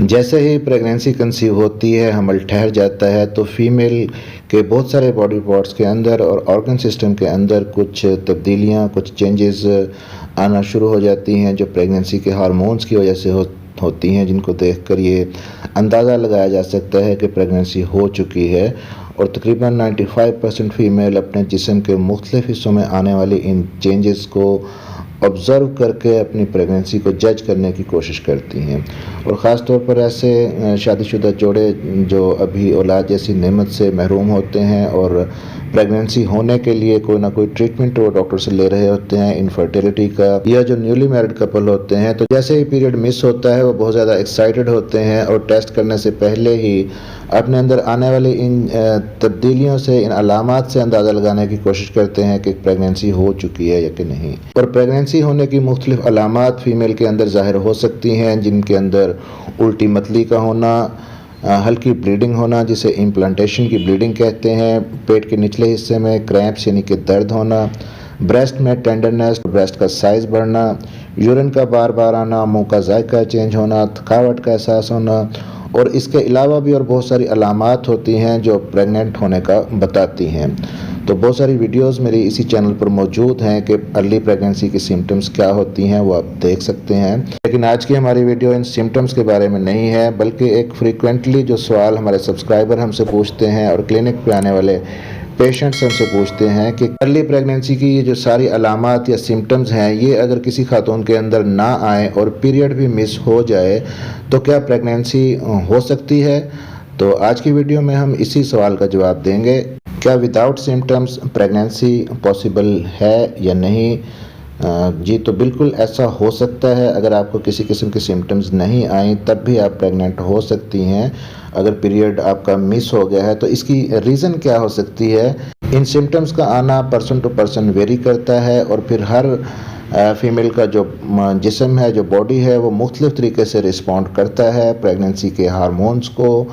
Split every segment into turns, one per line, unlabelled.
जैसे ही pregnancy conceive होती है, हमल ठहर जाता है, तो फीमेल के बहुत सारे बॉडी पार्ट्स के अंदर और ऑर्गन सिस्टम के अंदर कुछ तब्दीलियाँ, कुछ चेंजेस आना शुरू हो जाती हैं, जो प्रेगनेंसी के हार्मोन्स की वजह से होती हैं, जिनको देखकर ये अंदाज़ा लगाया जा सकता है कि प्रेगनेंसी हो चुकी है। और तकरीबन 95% फ़ीमेल अपने जिस्म के मुख्तलिफ़ हिस्सों में आने वाले इन चेंजेस को ऑब्ज़र्व करके अपनी प्रेगनेंसी को जज करने की कोशिश करती हैं। और ख़ास तौर पर ऐसे शादीशुदा जोड़े जो अभी औलाद जैसी नेमत से महरूम होते हैं और प्रेगनेंसी होने के लिए कोई ना कोई ट्रीटमेंट वो डॉक्टर से ले रहे होते हैं इनफर्टिलिटी का, या जो न्यूली मैरिड कपल होते हैं, तो जैसे ही पीरियड मिस होता है वो बहुत ज़्यादा एक्साइटेड होते हैं और टेस्ट करने से पहले ही अपने अंदर आने वाली इन तब्दीलियों से, इन अलामात से अंदाज़ा लगाने की कोशिश करते हैं कि प्रेगनेंसी हो चुकी है या कि नहीं। और प्रेगनेंसी होने की मुख्तलिफ अलामात फ़ीमेल के अंदर ज़ाहिर हो सकती हैं, जिनके अंदर उल्टी मतली का होना, हल्की ब्लीडिंग होना जिसे इम्प्लांटेशन की ब्लीडिंग कहते हैं, पेट के निचले हिस्से में क्रैम्प्स यानी कि दर्द होना, ब्रेस्ट में टेंडरनेस, ब्रेस्ट का साइज़ बढ़ना, यूरिन का बार बार आना, मुंह का जायका चेंज होना, थकावट का एहसास होना, और इसके अलावा भी और बहुत सारी अलामात होती हैं जो प्रेग्नेंट होने का बताती हैं। तो बहुत सारी वीडियोस मेरी इसी चैनल पर मौजूद हैं कि अर्ली प्रेगनेंसी की सिम्टम्स क्या होती हैं, वो आप देख सकते हैं। लेकिन आज की हमारी वीडियो इन सिम्टम्स के बारे में नहीं है, बल्कि एक फ्रीक्वेंटली जो सवाल हमारे सब्सक्राइबर हमसे पूछते हैं और क्लिनिक पे आने वाले पेशेंट्स हमसे पूछते हैं कि अर्ली प्रेगनेंसी की ये जो सारी अलामात या सिम्टम्स हैं, ये अगर किसी खातून के अंदर ना आए और पीरियड भी मिस हो जाए तो क्या प्रेगनेंसी हो सकती है। तो आज की वीडियो में हम इसी सवाल का जवाब देंगे, क्या विदाउट सिम्टम्स प्रेगनेंसी पॉसिबल है या नहीं। जी तो बिल्कुल ऐसा हो सकता है। अगर आपको किसी किस्म के सिम्टम्स नहीं आए तब भी आप प्रेग्नेंट हो सकती हैं। अगर पीरियड आपका मिस हो गया है तो इसकी रीज़न क्या हो सकती है। इन सिम्टम्स का आना पर्सन टू पर्सन वेरी करता है और फिर हर फीमेल का जो जिस्म है, जो बॉडी है, वो मुख्तलिफ तरीके से रिस्पॉन्ड करता है प्रेगनेंसी के हार्मोन्स को।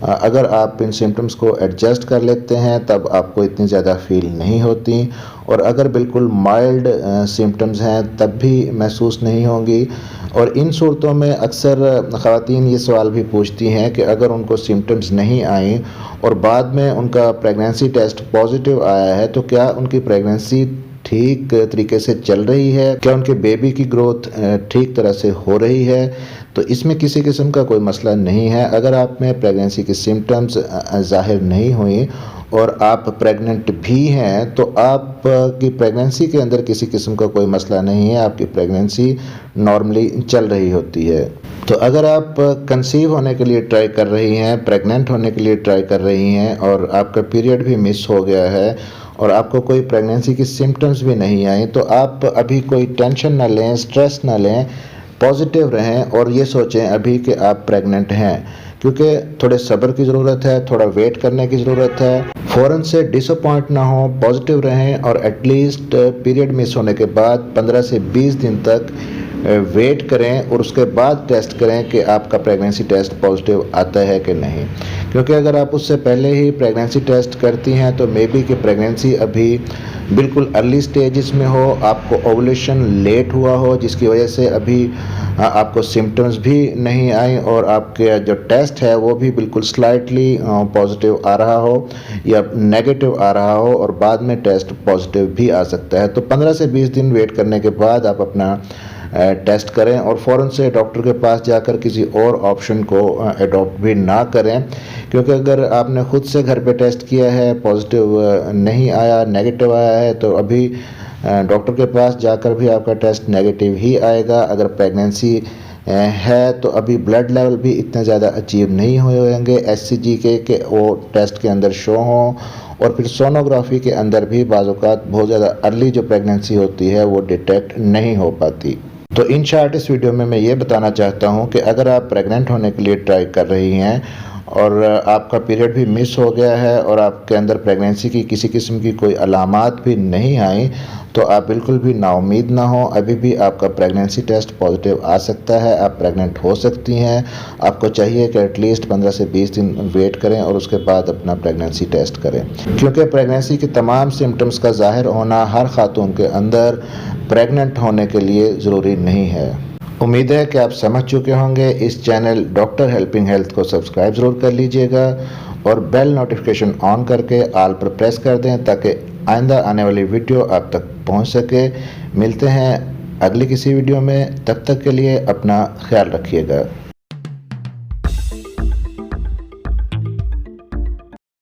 अगर आप इन सिम्टम्स को एडजस्ट कर लेते हैं तब आपको इतनी ज़्यादा फील नहीं होती, और अगर बिल्कुल माइल्ड सिम्टम्स हैं तब भी महसूस नहीं होंगी। और इन सूरतों में अक्सर ख़वातीन ये सवाल भी पूछती हैं कि अगर उनको सिम्टम्स नहीं आए और बाद में उनका प्रेगनेंसी टेस्ट पॉजिटिव आया है तो क्या उनकी प्रेगनेंसी ठीक तरीके से चल रही है, क्या उनके बेबी की ग्रोथ ठीक तरह से हो रही है। तो इसमें किसी किस्म का कोई मसला नहीं है। अगर आप में प्रेगनेंसी के सिम्टम्स ज़ाहिर नहीं हुई और आप प्रेग्नेंट भी हैं तो आपकी प्रेगनेंसी के अंदर किसी किस्म का कोई मसला नहीं है, आपकी प्रेगनेंसी नॉर्मली चल रही होती है। तो अगर आप कंसीव होने के लिए ट्राई कर रही हैं, प्रेग्नेंट होने के लिए ट्राई कर रही हैं और आपका पीरियड भी मिस हो गया है और आपको कोई प्रेगनेंसी की सिम्टम्स भी नहीं आई, तो आप अभी कोई टेंशन ना लें, स्ट्रेस ना लें, पॉजिटिव रहें और ये सोचें अभी कि आप प्रेग्नेंट हैं, क्योंकि थोड़े सब्र की ज़रूरत है, थोड़ा वेट करने की ज़रूरत है। फ़ौरन से डिसअपॉइंट ना हो, पॉजिटिव रहें और एटलीस्ट पीरियड मिस होने के बाद 15 से 20 दिन तक वेट करें और उसके बाद टेस्ट करें कि आपका प्रेगनेंसी टेस्ट पॉजिटिव आता है कि नहीं। क्योंकि अगर आप उससे पहले ही प्रेगनेंसी टेस्ट करती हैं तो मे बी कि प्रेगनेंसी अभी बिल्कुल अर्ली स्टेजेस में हो, आपको ओवुलेशन लेट हुआ हो, जिसकी वजह से अभी आपको सिम्टम्स भी नहीं आए और आपके जो टेस्ट है वो भी बिल्कुल स्लाइटली पॉजिटिव आ रहा हो या नेगेटिव आ रहा हो और बाद में टेस्ट पॉजिटिव भी आ सकता है। तो 15 से 20 दिन वेट करने के बाद आप अपना टेस्ट करें और फ़ौरन से डॉक्टर के पास जाकर किसी और ऑप्शन को अडॉप्ट भी ना करें, क्योंकि अगर आपने ख़ुद से घर पे टेस्ट किया है, पॉजिटिव नहीं आया, नेगेटिव आया है, तो अभी डॉक्टर के पास जाकर भी आपका टेस्ट नेगेटिव ही आएगा। अगर प्रेगनेंसी है तो अभी ब्लड लेवल भी इतने ज़्यादा अचीव नहीं हुए होंगे HCG के वो टेस्ट के अंदर शो हों, और फिर सोनोग्राफी के अंदर भी बाज़ औक़ात बहुत ज़्यादा अर्ली जो प्रेगनेंसी होती है वो डिटेक्ट नहीं हो पाती। तो इन शॉर्ट इस वीडियो में मैं ये बताना चाहता हूँ कि अगर आप प्रेग्नेंट होने के लिए ट्राई कर रही हैं और आपका पीरियड भी मिस हो गया है और आपके अंदर प्रेगनेंसी की किसी किस्म की कोई अलामात भी नहीं आई, तो आप बिल्कुल भी नाउम्मीद ना हो। अभी भी आपका प्रेगनेंसी टेस्ट पॉजिटिव आ सकता है, आप प्रेग्नेंट हो सकती हैं। आपको चाहिए कि एटलीस्ट 15 से 20 दिन वेट करें और उसके बाद अपना प्रेगनेंसी टेस्ट करें, क्योंकि प्रेगनेंसी के तमाम सिम्टम्स का ज़ाहिर होना हर खातून के अंदर प्रेग्नेंट होने के लिए ज़रूरी नहीं है। उम्मीद है कि आप समझ चुके होंगे। इस चैनल डॉक्टर हेल्पिंग हेल्थ को सब्सक्राइब ज़रूर कर लीजिएगा और बेल नोटिफिकेशन ऑन करके ऑल पर प्रेस कर दें ताकि आइंदा आने वाली वीडियो आप तक पहुंच सके। मिलते हैं अगली किसी वीडियो में, तब तक के लिए अपना ख्याल रखिएगा।